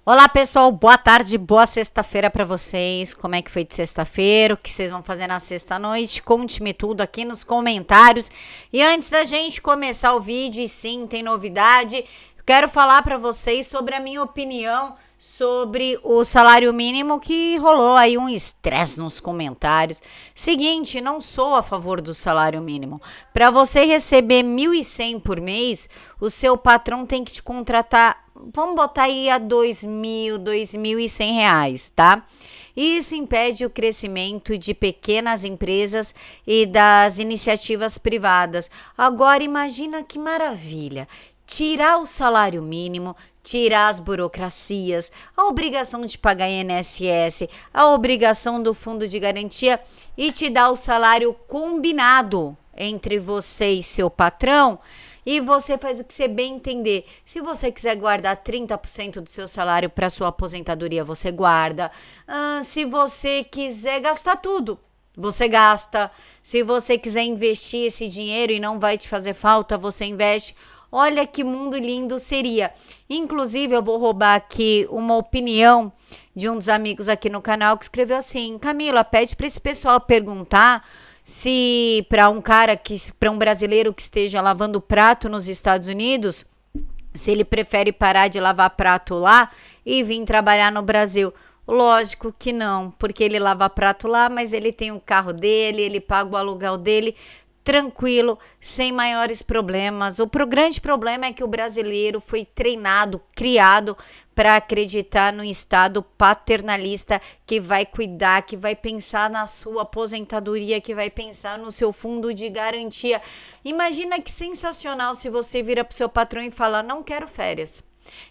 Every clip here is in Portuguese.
Olá pessoal, boa tarde, boa sexta-feira para vocês. Como é que foi de sexta-feira? O que vocês vão fazer na sexta-noite? Conte-me tudo aqui nos comentários. E antes da gente começar o vídeo, e sim, tem novidade, quero falar para vocês sobre a minha opinião sobre o salário mínimo, que rolou aí um estresse nos comentários. Seguinte, não sou a favor do salário mínimo. Para você receber 1.100 por mês, o seu patrão tem que te contratar, vamos botar aí a R$ 2.100, tá? Isso impede o crescimento de pequenas empresas e das iniciativas privadas. Agora imagina que maravilha! Tirar o salário mínimo, tirar as burocracias, a obrigação de pagar INSS, a obrigação do fundo de garantia e te dar o salário combinado entre você e seu patrão. E você faz o que você bem entender. Se você quiser guardar 30% do seu salário para sua aposentadoria, você guarda. Se você quiser gastar tudo, você gasta. Se você quiser investir esse dinheiro e não vai te fazer falta, você investe. Olha que mundo lindo seria. Inclusive, eu vou roubar aqui uma opinião de um dos amigos aqui no canal que escreveu assim: Camila, pede para esse pessoal perguntar se para um brasileiro que esteja lavando prato nos Estados Unidos, se ele prefere parar de lavar prato lá e vir trabalhar no Brasil. Lógico que não, porque ele lava prato lá, mas ele tem um carro dele, ele paga o aluguel dele, tranquilo, sem maiores problemas. O grande problema é que o brasileiro foi treinado, criado para acreditar no Estado paternalista que vai cuidar, que vai pensar na sua aposentadoria, que vai pensar no seu fundo de garantia. Imagina que sensacional se você vira para o seu patrão e fala: não quero férias,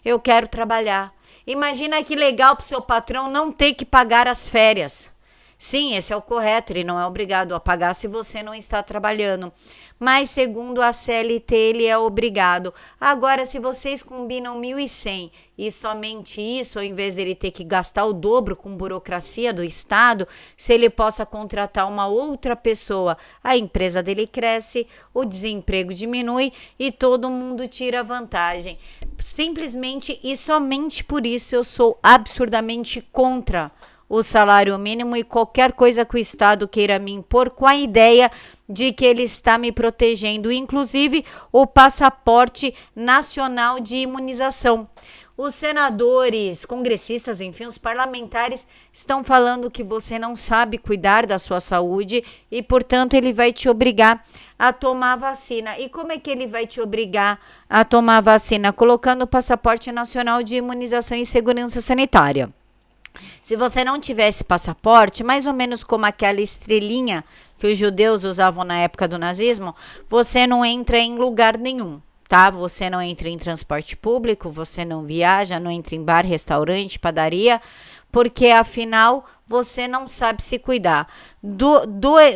eu quero trabalhar. Imagina que legal para o seu patrão não ter que pagar as férias. Sim, esse é o correto, ele não é obrigado a pagar se você não está trabalhando. Mas segundo a CLT, ele é obrigado. Agora, se vocês combinam 1.100 e somente isso, ao invés dele ter que gastar o dobro com burocracia do Estado, se ele possa contratar uma outra pessoa, a empresa dele cresce, o desemprego diminui e todo mundo tira vantagem. Simplesmente e somente por isso eu sou absurdamente contra o salário mínimo e qualquer coisa que o Estado queira me impor com a ideia de que ele está me protegendo, inclusive o passaporte nacional de imunização. Os senadores, congressistas, enfim, os parlamentares estão falando que você não sabe cuidar da sua saúde e, portanto, ele vai te obrigar a tomar vacina. E como é que ele vai te obrigar a tomar vacina? Colocando o passaporte nacional de imunização e segurança sanitária. Se você não tivesse passaporte, mais ou menos como aquela estrelinha que os judeus usavam na época do nazismo, você não entra em lugar nenhum, tá? Você não entra em transporte público, você não viaja, não entra em bar, restaurante, padaria, porque afinal você não sabe se cuidar.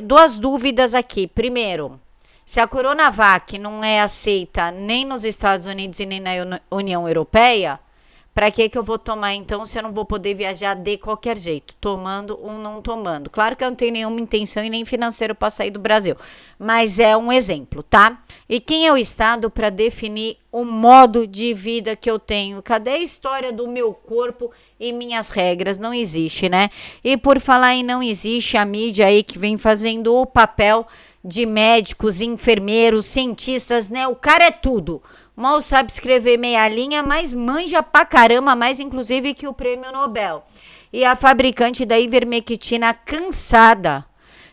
Duas dúvidas aqui. Primeiro, se a Coronavac não é aceita nem nos Estados Unidos e nem na União Europeia, para que eu vou tomar então se eu não vou poder viajar de qualquer jeito, tomando ou não tomando? Claro que eu não tenho nenhuma intenção e nem financeiro para sair do Brasil, mas é um exemplo, tá? E quem é o Estado para definir o modo de vida que eu tenho? Cadê a história do meu corpo e minhas regras? Não existe, né? E por falar em não existe, a mídia aí que vem fazendo o papel de médicos, enfermeiros, cientistas, né? O cara é tudo. Mal sabe escrever meia linha, mas manja pra caramba, mais inclusive que o prêmio Nobel. E a fabricante da ivermectina, cansada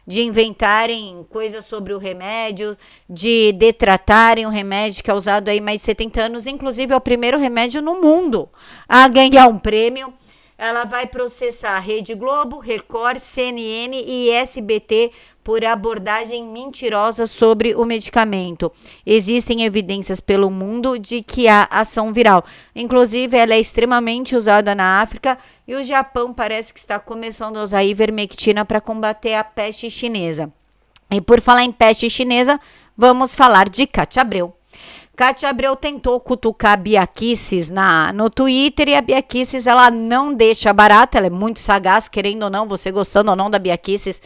de inventarem coisas sobre o remédio, de detratarem o remédio que é usado aí mais de 70 anos, inclusive é o primeiro remédio no mundo a ganhar um prêmio. Ela vai processar Rede Globo, Record, CNN e SBT por abordagem mentirosa sobre o medicamento. Existem evidências pelo mundo de que há ação viral. Inclusive, ela é extremamente usada na África e o Japão parece que está começando a usar ivermectina para combater a peste chinesa. E por falar em peste chinesa, vamos falar de Cátia Abreu. Cátia Abreu tentou cutucar a Bia Kicis no Twitter e a Bia Kicis, ela não deixa barato, ela é muito sagaz, querendo ou não, você gostando ou não da Bia Kicis,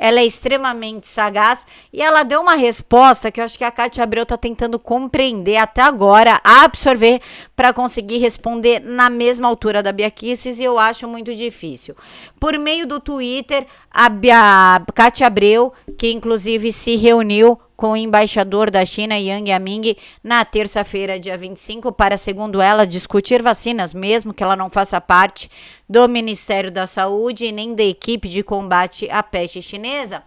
ela é extremamente sagaz e ela deu uma resposta que eu acho que a Cátia Abreu está tentando compreender até agora, absorver para conseguir responder na mesma altura da Bia Kicis, e eu acho muito difícil. Por meio do Twitter, a Cátia Abreu, que inclusive se reuniu com o embaixador da China, Yang Yaming, na terça-feira, dia 25, para, segundo ela, discutir vacinas, mesmo que ela não faça parte do Ministério da Saúde e nem da equipe de combate à peste chinesa.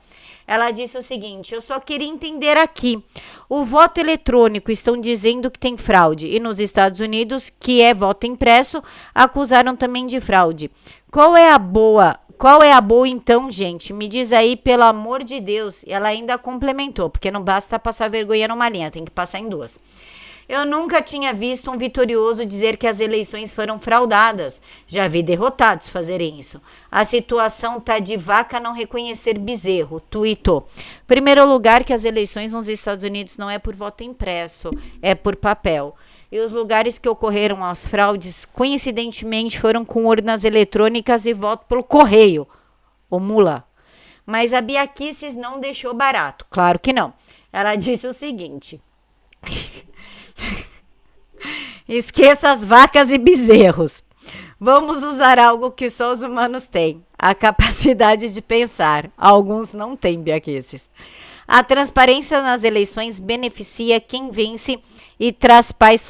Ela disse o seguinte: eu só queria entender aqui, o voto eletrônico estão dizendo que tem fraude, e nos Estados Unidos, que é voto impresso, acusaram também de fraude. Qual é a boa então, gente? Me diz aí, pelo amor de Deus. E ela ainda complementou, porque não basta passar vergonha numa linha, tem que passar em duas. Eu nunca tinha visto um vitorioso dizer que as eleições foram fraudadas. Já vi derrotados fazerem isso. A situação tá de vaca não reconhecer bezerro, tuitou. Primeiro lugar, que as eleições nos Estados Unidos não é por voto impresso, é por papel. E os lugares que ocorreram as fraudes, coincidentemente, foram com urnas eletrônicas e voto pelo correio. Ô mula. Mas a Bia Kicis não deixou barato. Claro que não. Ela disse o seguinte: esqueça as vacas e bezerros. Vamos usar algo que só os humanos têm: a capacidade de pensar. Alguns não têm, Bia Kicis. A transparência nas eleições beneficia quem vence e traz paz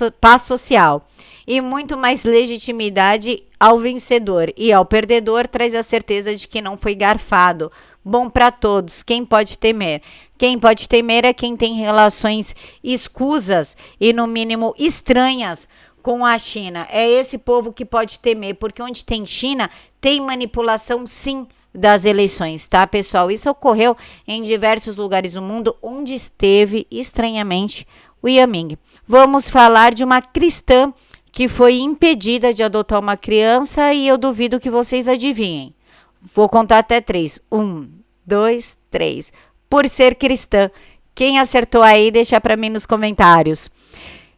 social, e muito mais legitimidade ao vencedor, e ao perdedor traz a certeza de que não foi garfado. Bom para todos. Quem pode temer? Quem pode temer é quem tem relações escusas e, no mínimo, estranhas com a China. É esse povo que pode temer, porque onde tem China, tem manipulação, sim, das eleições, tá, pessoal? Isso ocorreu em diversos lugares do mundo onde esteve, estranhamente, o Yaming. Vamos falar de uma cristã que foi impedida de adotar uma criança, e eu duvido que vocês adivinhem. Vou contar até 3. 1, 2, 3. Por ser cristã. Quem acertou aí, deixa para mim nos comentários.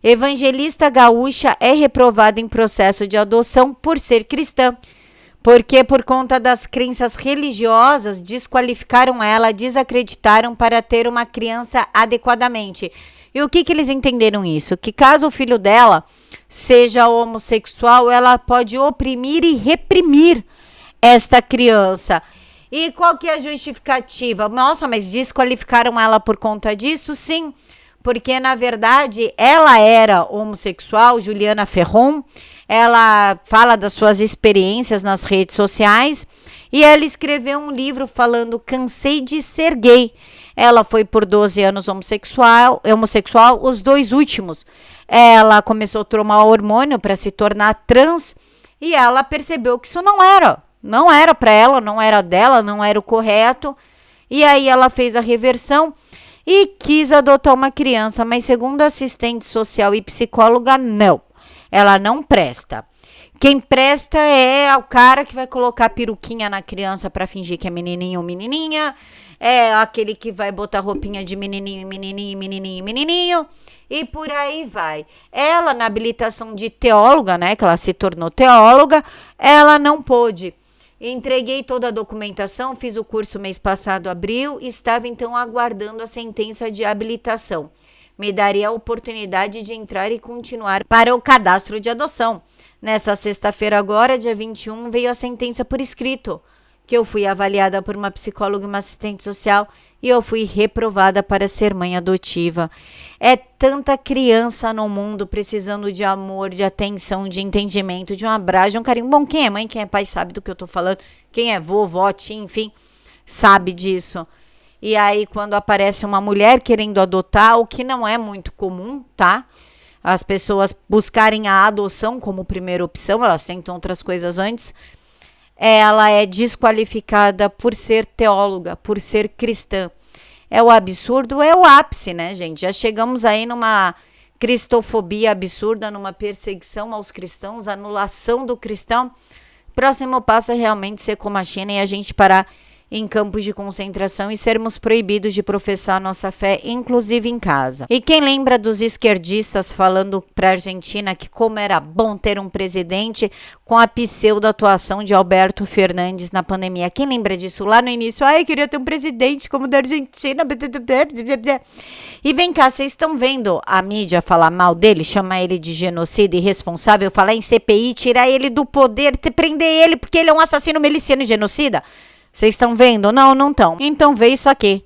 Evangelista gaúcha é reprovada em processo de adoção por ser cristã, porque por conta das crenças religiosas desqualificaram ela, desacreditaram para ter uma criança adequadamente. E o que eles entenderam isso? Que caso o filho dela seja homossexual, ela pode oprimir e reprimir esta criança. E qual que é a justificativa? Nossa, mas desqualificaram ela por conta disso? Sim, porque na verdade ela era homossexual, Juliana Ferron. Ela fala das suas experiências nas redes sociais e ela escreveu um livro falando: cansei de ser gay. Ela foi por 12 anos homossexual, os 2 últimos. Ela começou a tomar hormônio para se tornar trans e ela percebeu que isso não era para ela, não era dela, não era o correto. E aí ela fez a reversão e quis adotar uma criança, mas segundo assistente social e psicóloga, não. Ela não presta. Quem presta é o cara que vai colocar peruquinha na criança para fingir que é menininho ou menininha. É aquele que vai botar roupinha de menininho, menininho, menininho, menininho. E por aí vai. Ela, na habilitação de teóloga, né, que ela se tornou teóloga, ela não pôde. Entreguei toda a documentação, fiz o curso mês passado, abril, estava então aguardando a sentença de habilitação. Me daria a oportunidade de entrar e continuar para o cadastro de adoção. Nessa sexta-feira agora, dia 21, veio a sentença por escrito, que eu fui avaliada por uma psicóloga e uma assistente social e eu fui reprovada para ser mãe adotiva. É tanta criança no mundo precisando de amor, de atenção, de entendimento, de um abraço, de um carinho. Bom, quem é mãe, quem é pai sabe do que eu tô falando. Quem é vovó, tia, enfim, sabe disso. E aí, quando aparece uma mulher querendo adotar, o que não é muito comum, tá? As pessoas buscarem a adoção como primeira opção, elas tentam outras coisas antes. Ela é desqualificada por ser teóloga, por ser cristã. É o absurdo, é o ápice, né, gente? Já chegamos aí numa cristofobia absurda, numa perseguição aos cristãos, anulação do cristão. Próximo passo é realmente ser como a China e a gente parar em campos de concentração e sermos proibidos de professar nossa fé, inclusive em casa. E quem lembra dos esquerdistas falando para a Argentina que como era bom ter um presidente com a pseudo-atuação de Alberto Fernandes na pandemia? Quem lembra disso lá no início? Ai, queria ter um presidente como o da Argentina. E vem cá, vocês estão vendo a mídia falar mal dele, chamar ele de genocida, irresponsável, falar em CPI, tirar ele do poder, prender ele porque ele é um assassino miliciano e genocida? Vocês estão vendo? Não, não estão. Então vê isso aqui.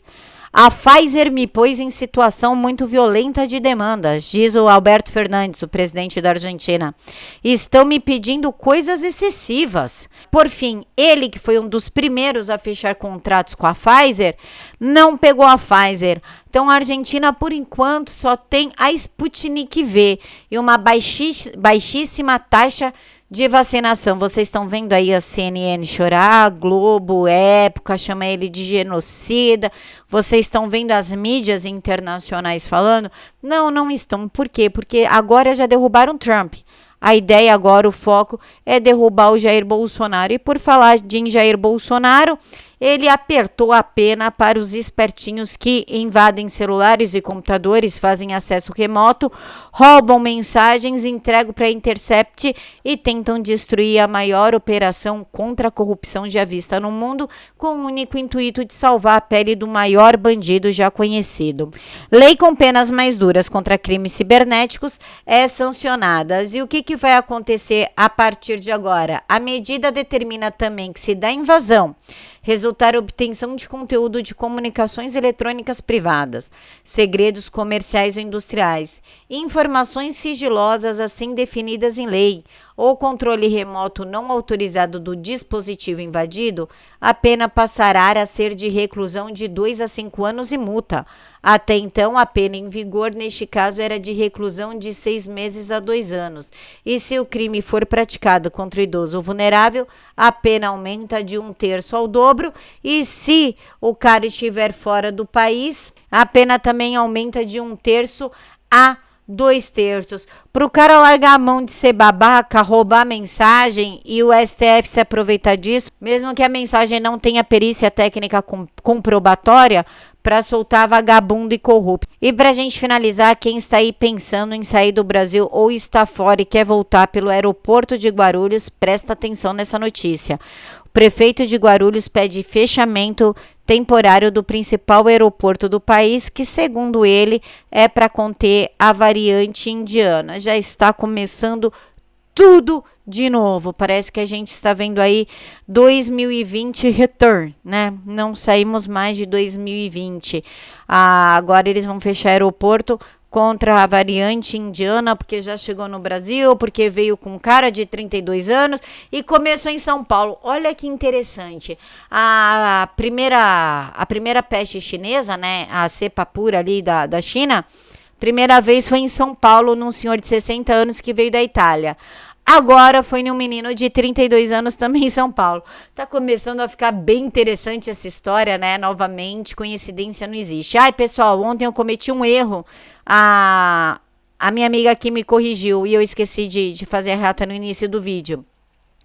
A Pfizer me pôs em situação muito violenta de demandas, diz o Alberto Fernandes, o presidente da Argentina. Estão me pedindo coisas excessivas. Por fim, ele, que foi um dos primeiros a fechar contratos com a Pfizer, não pegou a Pfizer. Então, a Argentina, por enquanto, só tem a Sputnik V e uma baixíssima taxa de vacinação. Vocês estão vendo aí a CNN chorar, a Globo, Época, chama ele de genocida. Vocês estão vendo as mídias internacionais falando? Não, não estão. Por quê? Porque agora já derrubaram Trump. A ideia agora, o foco, é derrubar o Jair Bolsonaro. E por falar de Jair Bolsonaro, ele apertou a pena para os espertinhos que invadem celulares e computadores, fazem acesso remoto, roubam mensagens, entregam para a Intercept e tentam destruir a maior operação contra a corrupção já vista no mundo, com o único intuito de salvar a pele do maior bandido já conhecido. Lei com penas mais duras contra crimes cibernéticos é sancionada. E o que vai acontecer a partir de agora? A medida determina também que se dá invasão, resultar obtenção de conteúdo de comunicações eletrônicas privadas, segredos comerciais ou industriais, informações sigilosas assim definidas em lei, ou controle remoto não autorizado do dispositivo invadido, a pena passará a ser de reclusão de 2 a 5 anos e multa. Até então, a pena em vigor neste caso era de reclusão de 6 meses a 2 anos. E se o crime for praticado contra o idoso ou vulnerável, a pena aumenta de 1/3 ao dobro. E se o cara estiver fora do país, a pena também aumenta de 1/3 a 2/3. Para o cara largar a mão de ser babaca, roubar mensagem e o STF se aproveitar disso, mesmo que a mensagem não tenha perícia técnica comprobatória, para soltar vagabundo e corrupto. E para a gente finalizar, quem está aí pensando em sair do Brasil ou está fora e quer voltar pelo aeroporto de Guarulhos, presta atenção nessa notícia. O prefeito de Guarulhos pede fechamento temporário do principal aeroporto do país, que, segundo ele, é para conter a variante indiana. Já está começando tudo de novo. Parece que a gente está vendo aí 2020 return, né? Não saímos mais de 2020. Agora eles vão fechar aeroporto contra a variante indiana, porque já chegou no Brasil, porque veio com cara de 32 anos e começou em São Paulo. Olha que interessante. A primeira peste chinesa, né? A cepa pura ali da China, primeira vez foi em São Paulo, num senhor de 60 anos que veio da Itália. Agora foi num menino de 32 anos também em São Paulo. Tá começando a ficar bem interessante essa história, né? Novamente, coincidência não existe. Ai, pessoal, ontem eu cometi um erro. A minha amiga aqui me corrigiu e eu esqueci de fazer a rata no início do vídeo.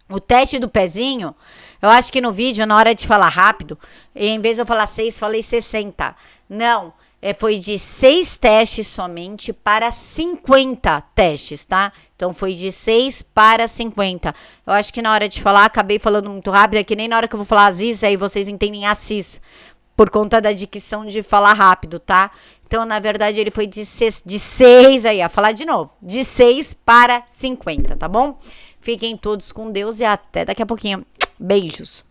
O teste do pezinho, eu acho que no vídeo, na hora de falar rápido, em vez de eu falar 6, falei 60. Não. Foi de 6 testes somente para 50 testes, tá? Então, foi de 6 para 50. Eu acho que na hora de falar, acabei falando muito rápido, é que nem na hora que eu vou falar Aziz, aí vocês entendem Assis, por conta da dicção de falar rápido, tá? Então, na verdade, ele foi de 6, aí, ó, falar de novo, de 6 para 50, tá bom? Fiquem todos com Deus e até daqui a pouquinho. Beijos!